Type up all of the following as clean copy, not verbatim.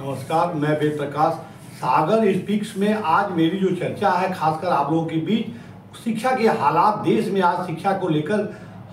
नमस्कार, मैं वेद प्रकाश। सागर स्पीक्स में आज मेरी जो चर्चा है, खासकर आप लोगों के बीच शिक्षा के हालात, देश में आज शिक्षा को लेकर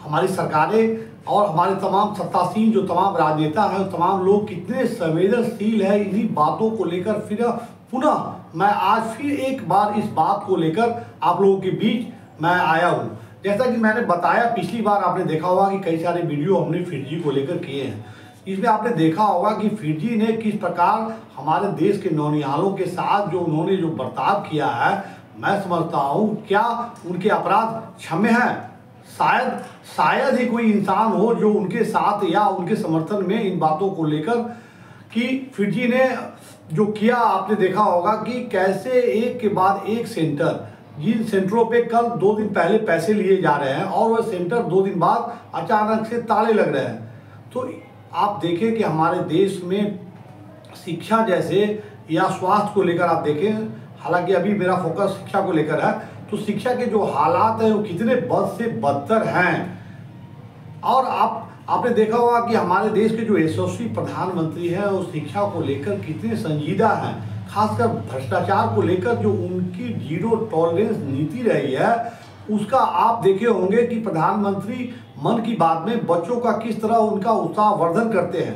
हमारी सरकारें और हमारे तमाम सत्तासीन जो तमाम राजनेता हैं, तमाम लोग कितने संवेदनशील है इन्हीं बातों को लेकर। फिर पुनः मैं आज फिर एक बार इस बात को लेकर आप लोगों के बीच मैं आया हूँ। जैसा कि मैंने बताया, पिछली बार आपने देखा होगा कि कई सारे वीडियो हमने फिरजी को लेकर किए हैं। इसमें आपने देखा होगा कि फिरजी ने किस प्रकार हमारे देश के नौनिहालों के साथ जो उन्होंने जो बर्ताव किया है, मैं समझता हूँ क्या उनके अपराध क्षम्य हैं। शायद ही कोई इंसान हो जो उनके साथ या उनके समर्थन में इन बातों को लेकर कि फिरजी ने जो किया, आपने देखा होगा कि कैसे एक के बाद एक सेंटर, जिन सेंटरों पे कल 2 दिन पहले पैसे लिए जा रहे हैं और वह सेंटर 2 दिन बाद अचानक से ताले लग रहे हैं। तो आप देखें कि हमारे देश में शिक्षा जैसे या स्वास्थ्य को लेकर आप देखें, हालांकि अभी मेरा फोकस शिक्षा को लेकर है, तो शिक्षा के जो हालात हैं वो कितने बद से बदतर हैं। और आपने देखा होगा कि हमारे देश के जो यशस्वी प्रधानमंत्री हैं वो शिक्षा को लेकर कितने संजीदा हैं। खासकर भ्रष्टाचार को लेकर जो उनकी जीरो टॉलरेंस नीति रही है, उसका आप देखे होंगे कि प्रधानमंत्री मन की बात में बच्चों का किस तरह उनका उत्साहवर्धन करते हैं।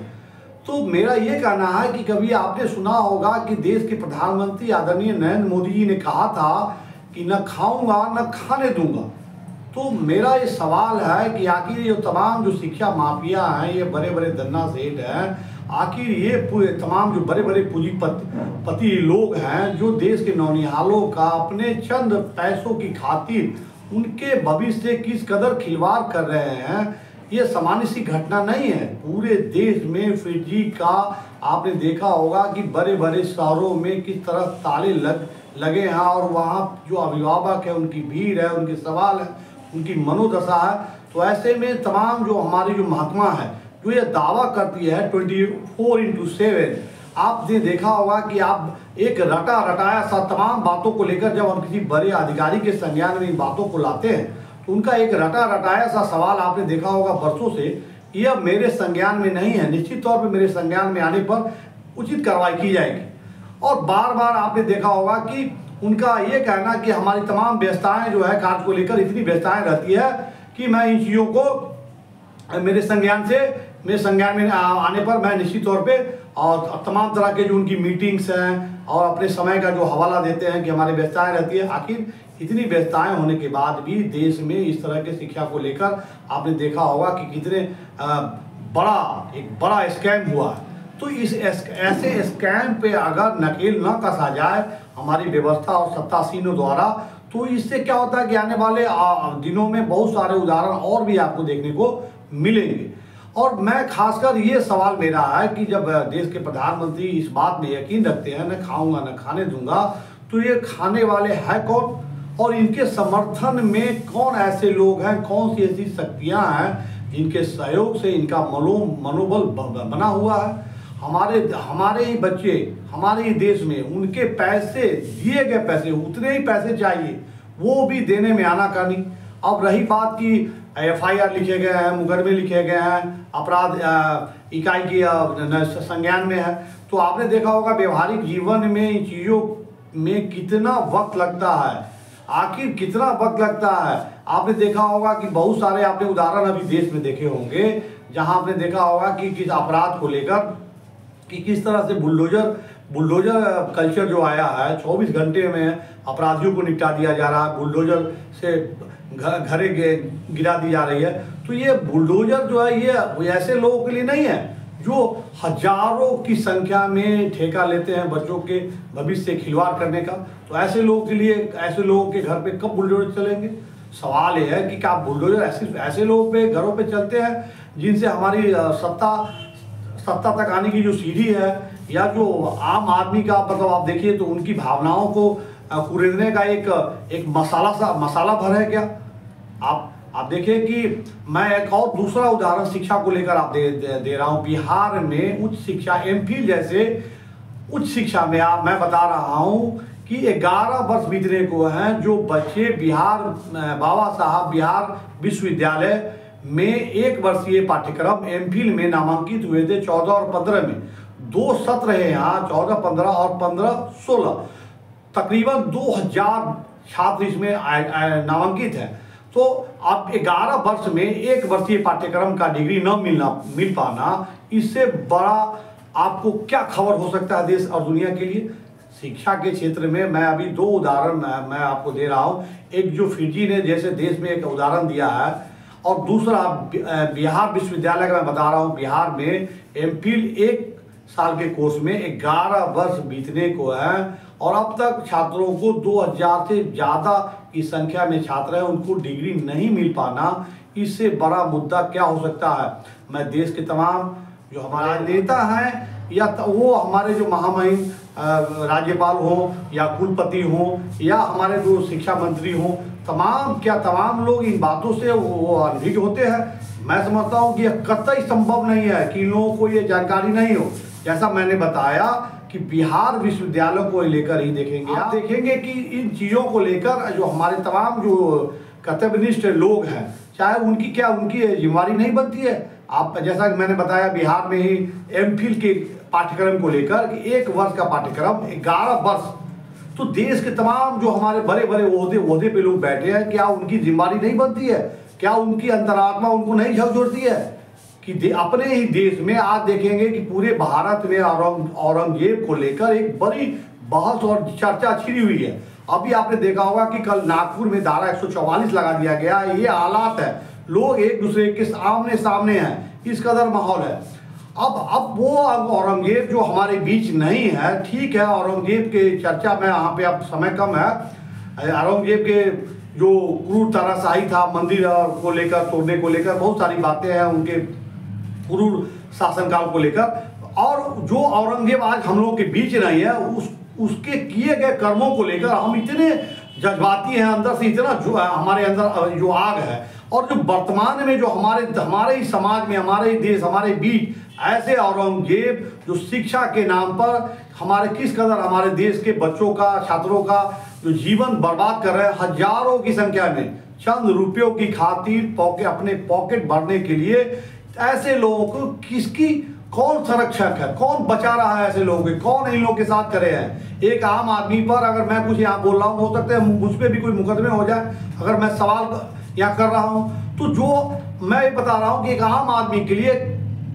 तो मेरा ये कहना है कि कभी आपने सुना होगा कि देश के प्रधानमंत्री आदरणीय नरेंद्र मोदी जी ने कहा था कि न खाऊंगा न खाने दूंगा। तो मेरा ये सवाल है कि आखिर ये तमाम जो शिक्षा माफिया हैं, ये बड़े बड़े धन्ना सेठ हैं, आखिर ये तमाम जो बड़े बड़े पूंजीपति लोग हैं जो देश के नौनिहालों का अपने चंद पैसों की खातिर उनके भविष्य से किस कदर खिलवाड़ कर रहे हैं, ये सामान्य सी घटना नहीं है। पूरे देश में फिरजी का आपने देखा होगा कि बड़े बड़े शहरों में किस तरह ताले लगे हैं और वहाँ जो अभिभावक है उनकी भीड़ है, उनके सवाल है, उनकी मनोदशा है। तो ऐसे में तमाम जो हमारी जो महकमा है जो ये दावा करती है 24/7, आपने देखा होगा कि आप एक रटाया सा तमाम बातों को लेकर जब हम किसी बड़े अधिकारी के संज्ञान में इन बातों को लाते हैं तो उनका एक रटाया सा सवाल आपने देखा होगा वर्षों से, कि अब मेरे संज्ञान में नहीं है, निश्चित तौर पे मेरे संज्ञान में आने पर उचित कार्रवाई की जाएगी। और बार बार आपने देखा होगा कि उनका ये कहना कि हमारी तमाम व्यवस्थाएं जो है कार्य को लेकर इतनी व्यवस्थाएं रहती है कि मैं इन चीज़ों को मेरे संज्ञान में आने पर मैं निश्चित तौर पे और तमाम तरह के जो उनकी मीटिंग्स हैं और अपने समय का जो हवाला देते हैं कि हमारी व्यवस्थाएं रहती है। आखिर इतनी व्यवस्थाएं होने के बाद भी देश में इस तरह के शिक्षा को लेकर आपने देखा होगा कि कितने एक बड़ा स्कैम हुआ है। तो इस ऐसे स्कैम पे अगर नकेल न कसा जाए हमारी व्यवस्था और सत्तासीनों द्वारा, तो इससे क्या होता है कि आने वाले दिनों में बहुत सारे उदाहरण और भी आपको देखने को मिलेंगे। और मैं खासकर ये सवाल मेरा है कि जब देश के प्रधानमंत्री इस बात में यकीन रखते हैं न खाऊंगा न खाने दूंगा, तो ये खाने वाले हैं कौन और इनके समर्थन में कौन ऐसे लोग हैं, कौन सी ऐसी शक्तियां हैं जिनके सहयोग से इनका मनोबल बना हुआ है। हमारे ही बच्चे हमारे ही देश में उनके पैसे, दिए गए पैसे, उतने ही पैसे चाहिए, वो भी देने में आनाकानी। अब रही बात की FIR लिखे गए हैं, मुकदमे लिखे गए हैं, अपराध इकाई की संज्ञान में है, तो आपने देखा होगा व्यवहारिक जीवन में इन चीज़ों में कितना वक्त लगता है, आखिर कितना वक्त लगता है। आपने देखा होगा कि बहुत सारे आपने उदाहरण अभी देश में देखे होंगे जहां आपने देखा होगा कि किस अपराध को लेकर कि किस तरह से बुलडोजर कल्चर जो आया है, 24 घंटे में अपराधियों को निपटा दिया जा रहा है, बुलडोजर से घरें गिरा दी जा रही है। तो ये बुलडोजर जो है ये ऐसे लोगों के लिए नहीं है जो हजारों की संख्या में ठेका लेते हैं बच्चों के भविष्य से खिलवाड़ करने का। तो ऐसे लोगों के लिए, ऐसे लोगों के घर पे कब बुलडोजर चलेंगे? सवाल ये है कि क्या बुलडोजर ऐसे लोगों पे घरों पे चलते हैं जिनसे हमारी सत्ता तक आने की जो सीढ़ी है, या जो आम आदमी का मतलब आप देखिए तो उनकी भावनाओं को कुरेदने का एक मसाला भर है क्या? आप देखिए कि मैं एक और दूसरा उदाहरण शिक्षा को लेकर आप दे रहा हूँ। बिहार में उच्च शिक्षा MPhil जैसे उच्च शिक्षा में मैं बता रहा हूँ कि 11 वर्ष बीतने को हैं जो बच्चे बाबा साहब बिहार विश्वविद्यालय में 1 वर्षीय पाठ्यक्रम MPhil में नामांकित हुए थे 14 और 15 में, 2 सत्र हैं यहाँ, 14, 15 और 15, 16, तकरीबन 2000 छात्र इसमें नामांकित हैं। तो अब 11 वर्ष में 1 वर्षीय पाठ्यक्रम का डिग्री न मिल पाना, इससे बड़ा आपको क्या खबर हो सकता है देश और दुनिया के लिए। शिक्षा के क्षेत्र में मैं अभी 2 उदाहरण मैं आपको दे रहा हूँ। एक जो फिजी ने जैसे देश में एक उदाहरण दिया है, और दूसरा बिहार विश्वविद्यालय का मैं बता रहा हूँ। बिहार में एमफिल 1 साल के कोर्स में 11 वर्ष बीतने को है, और अब तक छात्रों को 2000 से ज़्यादा की संख्या में छात्र हैं, उनको डिग्री नहीं मिल पाना, इससे बड़ा मुद्दा क्या हो सकता है। मैं देश के तमाम जो हमारे नेता हैं, या वो हमारे जो महामहिम राज्यपाल हो, या कुलपति हो, या हमारे जो शिक्षा मंत्री हो, तमाम लोग इन बातों से वो अनभिज्ञ होते हैं। मैं समझता हूँ कि यह कतई संभव नहीं है कि इन लोगों को ये जानकारी नहीं हो। जैसा मैंने बताया कि बिहार विश्वविद्यालय को लेकर ही देखेंगे, आप देखेंगे कि इन चीज़ों को लेकर जो हमारे तमाम जो कर्तव्यनिष्ठ लोग हैं, चाहे उनकी जिम्मेवारी नहीं बनती है। आप जैसा कि मैंने बताया, बिहार में ही एमफिल के पाठ्यक्रम को लेकर 1 वर्ष का पाठ्यक्रम 11 वर्ष, तो देश के तमाम जो हमारे बड़े बड़े ओहदे पे लोग बैठे हैं, क्या उनकी जिम्मेवारी नहीं बनती है? क्या उनकी अंतरात्मा उनको नहीं झकझोरती है कि अपने ही देश में आज देखेंगे कि पूरे भारत में औरंगजेब को लेकर एक बड़ी बहस और चर्चा छिड़ी हुई है। अभी आपने देखा होगा कि कल नागपुर में धारा 144 लगा दिया गया। ये हालात है, लोग एक दूसरे के आमने सामने हैं, इस कदर माहौल है। अब वो औरंगजेब जो हमारे बीच नहीं है, ठीक है, औरंगजेब के चर्चा में यहाँ पे अब समय कम है। औरंगजेब के जो क्रूर तानाशाही था, मंदिर को लेकर तोड़ने को लेकर बहुत सारी बातें हैं, उनके क्रूर शासनकाल को लेकर, और जो औरंगजेब आज हम लोगों के बीच नहीं है, उसके किए गए कर्मों को लेकर हम इतने जज्बाती हैं, अंदर से इतना जो हमारे अंदर जो आग है। और जो वर्तमान में जो हमारे ही समाज में, हमारे ही देश, हमारे बीच ऐसे औरंगजेब जो शिक्षा के नाम पर हमारे किस कदर हमारे देश के बच्चों का, छात्रों का जो जीवन बर्बाद कर रहे हैं, हजारों की संख्या में, चंद रुपयों की खातिर अपने पॉकेट भरने के लिए, ऐसे लोगों को कौन संरक्षक है, कौन बचा रहा है ऐसे लोगों के, कौन इन लोगों के साथ करे हैं। एक आम आदमी पर अगर मैं कुछ यहाँ बोल रहा हूँ, हो सकता है मुझ पर भी कोई मुकदमे हो जाए अगर मैं सवाल यहाँ कर रहा हूँ। तो जो मैं ये बता रहा हूँ कि एक आम आदमी के लिए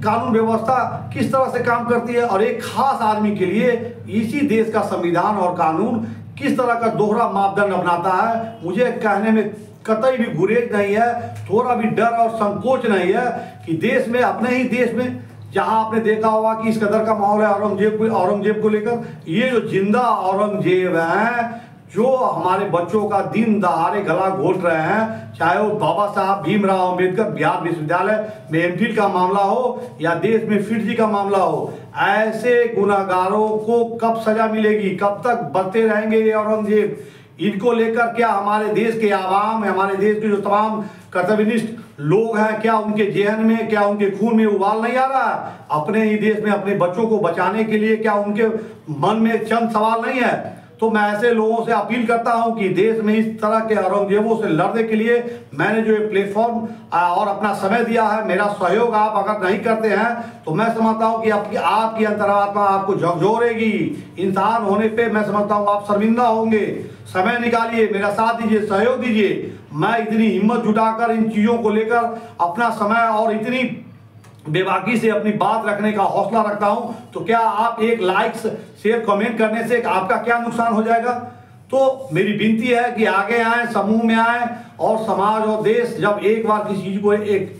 कानून व्यवस्था किस तरह से काम करती है, और एक खास आदमी के लिए इसी देश का संविधान और कानून किस तरह का दोहरा मापदंड अपनाता है, मुझे कहने में कतई भी गुरेज नहीं है, थोड़ा भी डर और संकोच नहीं है कि देश में, अपने ही देश में, जहां आपने देखा होगा कि इस कदर का माहौल है औरंगजेब को लेकर, ये जो जिंदा औरंगजेब हैं जो हमारे बच्चों का दिन दहाड़े गला घोट रहे हैं, चाहे वो बाबा साहब भीमराव अंबेडकर बिहार विश्वविद्यालय में एमफिल का मामला हो, या देश में फिरजी का मामला हो, ऐसे गुनाहगारों को कब सजा मिलेगी, कब तक बढ़ते रहेंगे ये औरंगजेब। इनको लेकर क्या हमारे देश के आवाम, हमारे देश के जो तमाम कर्तव्यनिष्ठ लोग हैं, क्या उनके जेहन में, क्या उनके खून में उबाल नहीं आ रहा है? अपने ही देश में अपने बच्चों को बचाने के लिए क्या उनके मन में चंद सवाल नहीं है? तो मैं ऐसे लोगों से अपील करता हूं कि देश में इस तरह के औरंगजेबों से लड़ने के लिए मैंने जो ये प्लेटफॉर्म और अपना समय दिया है, मेरा सहयोग आप अगर नहीं करते हैं तो मैं समझता हूं कि आपकी अंतरात्मा आपको झकझोरेगी। इंसान होने पे मैं समझता हूं आप शर्मिंदा होंगे। समय निकालिए, मेरा साथ दीजिए, सहयोग दीजिए। मैं इतनी हिम्मत जुटाकर इन चीज़ों को लेकर अपना समय और इतनी बेबाकी से अपनी बात रखने का हौसला रखता हूं, तो क्या आप एक लाइक शेयर कमेंट करने से आपका क्या नुकसान हो जाएगा? तो मेरी विनती है कि आगे आए, समूह में आए, और समाज और देश जब एक बार किसी चीज को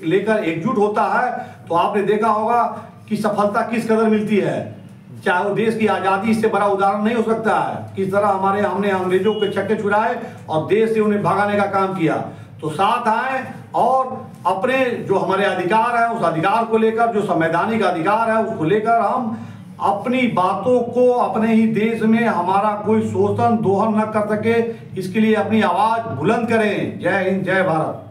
लेकर एकजुट होता है तो आपने देखा होगा कि सफलता किस कदर मिलती है। चाहे वो देश की आज़ादी, इससे बड़ा उदाहरण नहीं हो सकता है किस तरह हमने अंग्रेजों के छक्के छुड़ाए और देश से उन्हें भगाने का काम किया। तो साथ आए और अपने जो हमारे अधिकार है, उस अधिकार को लेकर, जो संवैधानिक अधिकार है उसको लेकर हम अपनी बातों को अपने ही देश में हमारा कोई शोषण दोहन न कर सके, इसके लिए अपनी आवाज बुलंद करें। जय हिंद, जय भारत।